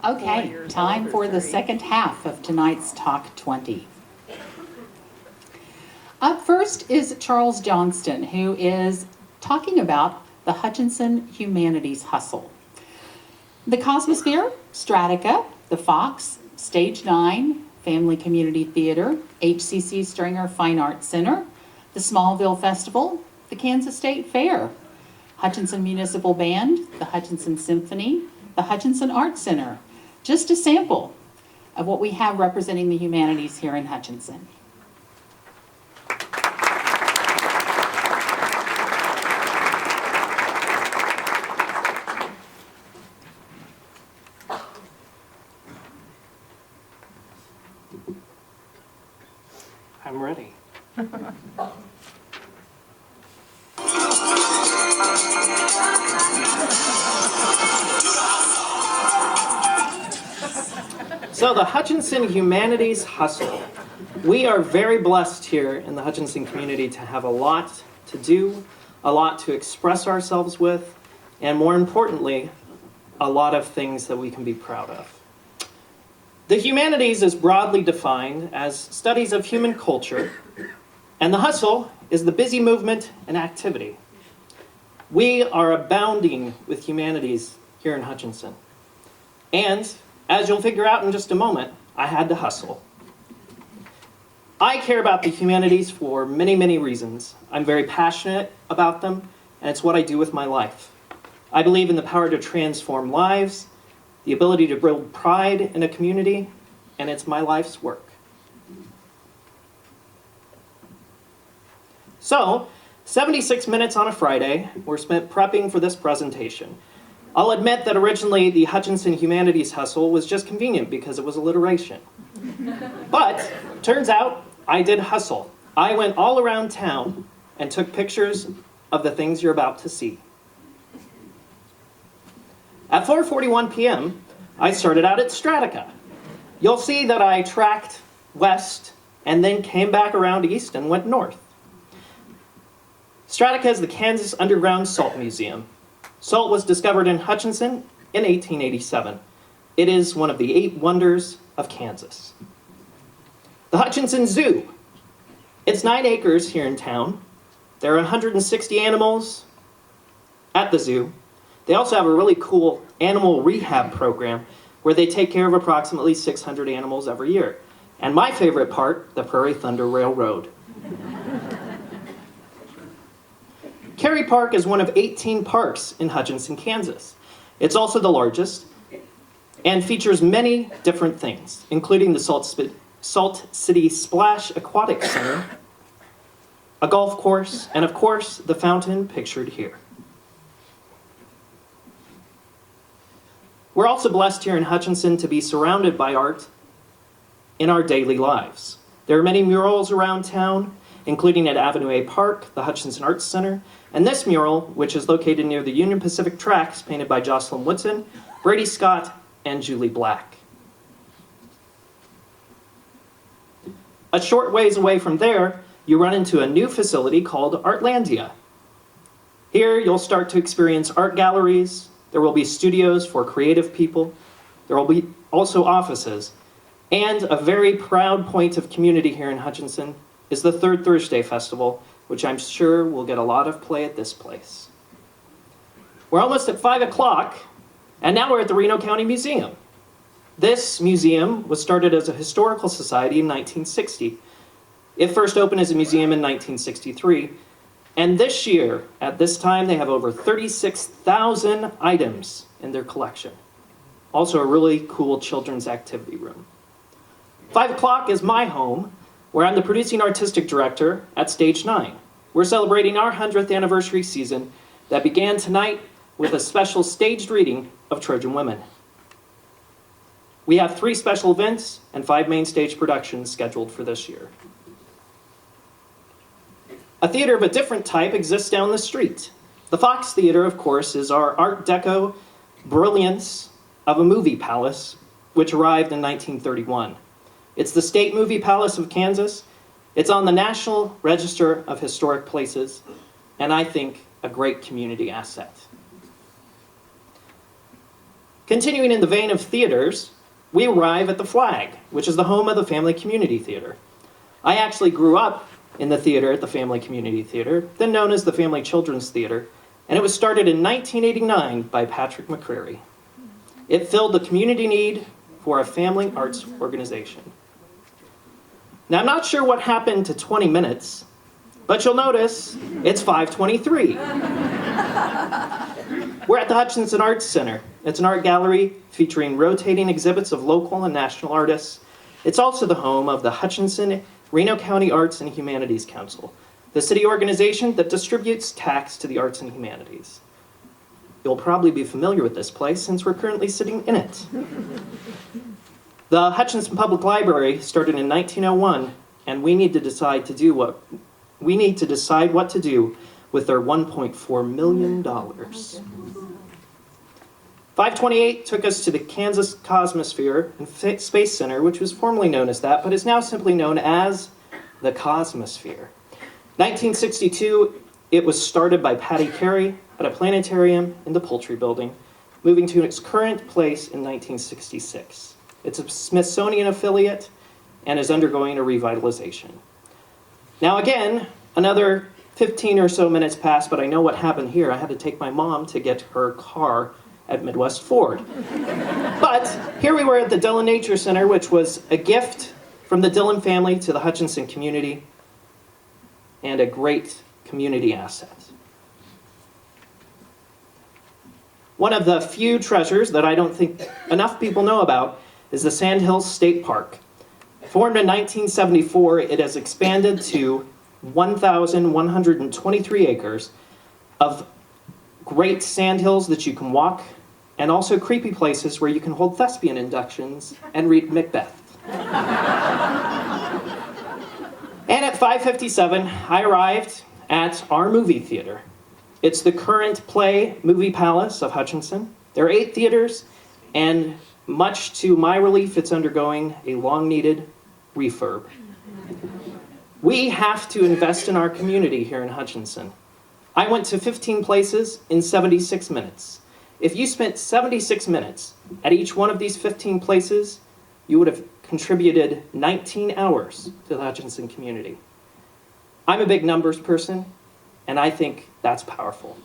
Okay, time for the second half of tonight's Talk 20. Up first is Charles Johnston, who is talking about the Hutchinson Humanities Hustle. The Cosmosphere, Stradica, the Fox, Stage 9, Family Community Theater, HCC Stringer Fine Arts Center, the Smallville Festival, the Kansas State Fair, Hutchinson Municipal Band, the Hutchinson Symphony, the Hutchinson Arts Center. Just a sample of what we have representing the humanities here in Hutchinson. I'm ready. So the Hutchinson Humanities Hustle. We are very blessed here in the Hutchinson community to have a lot to do, a lot to express ourselves with, and more importantly, a lot of things that we can be proud of. The humanities is broadly defined as studies of human culture, and the hustle is the busy movement and activity. We are abounding with humanities here in Hutchinson. And as you'll figure out in just a moment, I had to hustle. I care about the humanities for many, many reasons. I'm very passionate about them, and it's what I do with my life. I believe in the power to transform lives, the ability to build pride in a community, and it's my life's work. So, 76 minutes on a Friday were spent prepping for this presentation. I'll admit that originally the Hutchinson Humanities Hustle was just convenient because it was alliteration. But, turns out, I did hustle. I went all around town and took pictures of the things you're about to see. At 4:41 p.m., I started out at Stradica. You'll see that I tracked west and then came back around east and went north. Stradica is the Kansas Underground Salt Museum. Salt was discovered in Hutchinson in 1887. It is one of the 8 wonders of Kansas. The Hutchinson Zoo. It's 9 acres here in town. There are 160 animals at the zoo. They also have a really cool animal rehab program where they take care of approximately 600 animals every year. And my favorite part, the Prairie Thunder Railroad. Cary Park is one of 18 parks in Hutchinson, Kansas. It's also the largest and features many different things, including the Salt City Splash Aquatic Center, a golf course, and of course, the fountain pictured here. We're also blessed here in Hutchinson to be surrounded by art in our daily lives. There are many murals around town, including at Avenue A Park, the Hutchinson Arts Center, and this mural, which is located near the Union Pacific Tracks, painted by Jocelyn Woodson, Brady Scott, and Julie Black. A short ways away from there, you run into a new facility called Artlandia. Here, you'll start to experience art galleries. There will be studios for creative people. There will be also offices. And a very proud point of community here in Hutchinson is the Third Thursday Festival, which I'm sure will get a lot of play at this place. We're almost at 5 o'clock, and now we're at the Reno County Museum. This museum was started as a historical society in 1960. It first opened as a museum in 1963, and this year, at this time, they have over 36,000 items in their collection. Also a really cool children's activity room. 5 o'clock is my home, where I'm the producing artistic director at Stage 9. We're celebrating our 100th anniversary season that began tonight with a special staged reading of Trojan Women. We have 3 special events and 5 main stage productions scheduled for this year. A theater of a different type exists down the street. The Fox Theater, of course, is our Art Deco brilliance of a movie palace, which arrived in 1931. It's the State Movie Palace of Kansas. It's on the National Register of Historic Places, and I think a great community asset. Continuing in the vein of theaters, we arrive at the Flag, which is the home of the Family Community Theater. I actually grew up in the theater at the Family Community Theater, then known as the Family Children's Theater, and it was started in 1989 by Patrick McCrary. It filled the community need for a family arts organization. Now, I'm not sure what happened to 20 minutes, but you'll notice it's 5:23. We're at the Hutchinson Arts Center. It's an art gallery featuring rotating exhibits of local and national artists. It's also the home of the Hutchinson Reno County Arts and Humanities Council, the city organization that distributes tax to the arts and humanities. You'll probably be familiar with this place since we're currently sitting in it. The Hutchinson Public Library started in 1901, and we need to decide what to do with their $1.4 million. 528 took us to the Kansas Cosmosphere and Space Center, which was formerly known as that, but is now simply known as the Cosmosphere. 1962, it was started by Patty Carey at a planetarium in the Poultry Building, moving to its current place in 1966. It's a Smithsonian affiliate and is undergoing a revitalization. Now again, another 15 or so minutes passed, but I know what happened here. I had to take my mom to get her car at Midwest Ford. But here we were at the Dillon Nature Center, which was a gift from the Dillon family to the Hutchinson community and a great community asset. One of the few treasures that I don't think enough people know about is the Sandhills State Park. Formed in 1974, it has expanded to 1,123 acres of great sandhills that you can walk, and also creepy places where you can hold thespian inductions and read Macbeth. And at 5:57, I arrived at our movie theater. It's the current play movie palace of Hutchinson. There are 8 theaters, and much to my relief, it's undergoing a long-needed refurb. We have to invest in our community here in Hutchinson. I went to 15 places in 76 minutes. If you spent 76 minutes at each one of these 15 places, you would have contributed 19 hours to the Hutchinson community. I'm a big numbers person, and I think that's powerful.